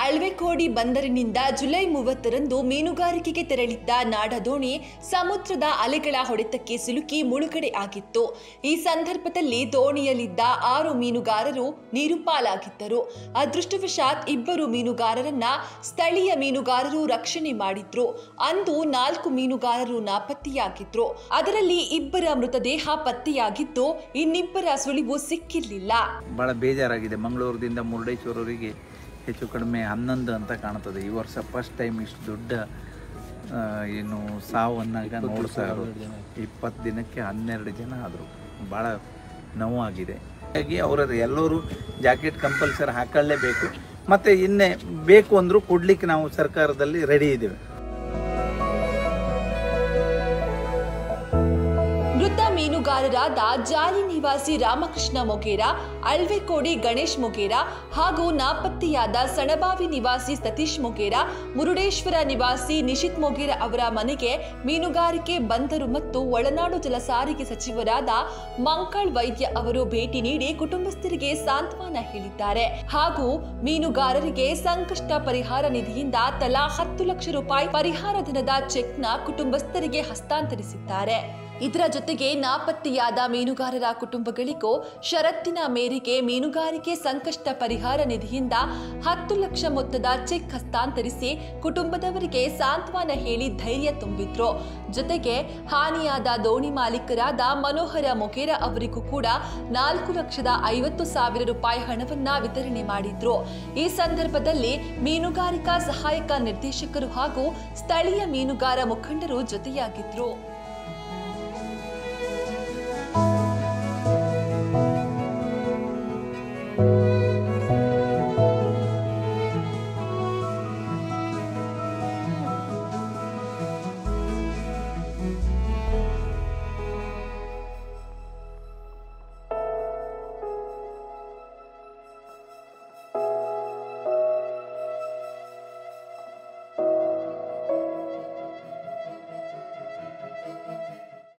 ಅಳ್ವೆಕೋಡಿ ಬಂದರಿನಿಂದ July 30ರಂದು ಮೀನುಗಾರಿಕೆಗೆ ತೆರಳಿದ್ದ ನಾಡದೋಣಿ ಸಮುದ್ರದ ಅಲೆಗಳ ಹೊಡೆತಕ್ಕೆ ಸಿಲುಕಿ ಮುಳುಗಡೆ ಆಗಿತ್ತು. ಈ ಸಂದರ್ಭದಲ್ಲಿ ದೋಣಿಯಲ್ಲಿದ್ದ 6 ಮೀನುಗಾರರು ನೀರುಪಾಲಾಗಿದ್ದರು. ಅದೃಷ್ಟವಶಾತ್ 2 ಮೀನುಗಾರರನ್ನ ಸ್ಥಳೀಯ ಮೀನುಗಾರರು ರಕ್ಷಣೆ ಮಾಡಿದ್ರು. ಅಂದು 4 ಮೀನುಗಾರರು ನಾಪತ್ತೆಯಾಗಿದ್ರು. ಅದರಲ್ಲಿ 2 ಮೃತದೇಹ ಪತ್ತೆಯಾಗಿದ್ದು ಇನ್ನಿಬ್ಬರ ಸುಳಿವು ಸಿಕ್ಕಿರಲಿಲ್ಲ. ಬಹಳ ಬೇಜಾರಾಗಿದೆ. ಮಂಗಳೂರಿನಿಂದ ಮುರುಡೇಶ್ವರವರೆಗೆ ಹೆಚ್ಚು ಕಡಿಮೆ 11 ಅಂತ ಕಾಣ್ತದೆ. ಈ ವರ್ಷ ಫಸ್ಟ್ ಟೈಮ್ ಇಷ್ಟು ದೊಡ್ಡ ಏನು ಸಾವನ್ನಾಗ ನೋಡ್ತಾ ಇರೋದು. 20 ದಿನಕ್ಕೆ 12 ಜನ ಆದರು. ಭಾಳ ನೋವಾಗಿದೆ. ಹಾಗಾಗಿ ಅವರದ್ದು ಎಲ್ಲರೂ ಜಾಕೆಟ್ ಕಂಪಲ್ಸರಿ ಹಾಕೊಳ್ಳೇಬೇಕು. ಮತ್ತು ಇನ್ನೇ ಬೇಕು ಅಂದರೂ ಕೊಡಲಿಕ್ಕೆ ನಾವು ಸರ್ಕಾರದಲ್ಲಿ ರೆಡಿ ಇದ್ದೇವೆ. ಮೃತ ಮೀನುಗಾರರಾದ ಜಾಲಿ ನಿವಾಸಿ ರಾಮಕೃಷ್ಣ ಮೊಗೇರ, ಅಳ್ವೆಕೋಡಿ ಗಣೇಶ್ ಮೊಗೇರ ಹಾಗೂ ನಾಪತ್ತೆಯಾದ ಸಣಬಾವಿ ನಿವಾಸಿ ಸತೀಶ್ ಮೊಗೇರ, ಮುರುಡೇಶ್ವರ ನಿವಾಸಿ ನಿಶಿತ್ ಮೊಗೇರ ಅವರ ಮನೆಗೆ ಮೀನುಗಾರಿಕೆ ಬಂದರು ಮತ್ತು ಒಳನಾಡು ಜಲಸಾರಿಗೆ ಸಚಿವರಾದ ಮಂಕಾಳ್ ವೈದ್ಯ ಅವರು ಭೇಟಿ ನೀಡಿ ಕುಟುಂಬಸ್ಥರಿಗೆ ಸಾಂತ್ವನ ಹೇಳಿದ್ದಾರೆ. ಹಾಗೂ ಮೀನುಗಾರರಿಗೆ ಸಂಕಷ್ಟ ಪರಿಹಾರ ನಿಧಿಯಿಂದ ತಲಾ 10 ಲಕ್ಷ ರೂಪಾಯಿ ಪರಿಹಾರ ಧನದ ಚೆಕ್ನ ಕುಟುಂಬಸ್ಥರಿಗೆ ಹಸ್ತಾಂತರಿಸಿದ್ದಾರೆ. ಇದರ ಜೊತೆಗೆ ನಾಪತ್ತೆಯಾದ ಮೀನುಗಾರರ ಕುಟುಂಬಗಳಿಗೂ ಷರತ್ತಿನ ಮೇರೆಗೆ ಮೀನುಗಾರಿಕೆ ಸಂಕಷ್ಟ ಪರಿಹಾರ ನಿಧಿಯಿಂದ 10 ಲಕ್ಷ ಮೊತ್ತದ ಚೆಕ್ ಹಸ್ತಾಂತರಿಸಿ ಕುಟುಂಬದವರಿಗೆ ಸಾಂತ್ವನ ಹೇಳಿ ಧೈರ್ಯ ತುಂಬಿದ್ರು. ಜೊತೆಗೆ ಹಾನಿಯಾದ ದೋಣಿ ಮಾಲೀಕರಾದ ಮನೋಹರ ಮೊಗೇರ ಅವರಿಗೂ ಕೂಡ 4,50,000 ರೂಪಾಯಿ ಹಣವನ್ನ ವಿತರಣೆ ಮಾಡಿದ್ರು. ಈ ಸಂದರ್ಭದಲ್ಲಿ ಮೀನುಗಾರಿಕಾ ಸಹಾಯಕ ನಿರ್ದೇಶಕರು ಹಾಗೂ ಸ್ಥಳೀಯ ಮೀನುಗಾರ ಮುಖಂಡರು ಜೊತೆಯಾಗಿದ್ರು.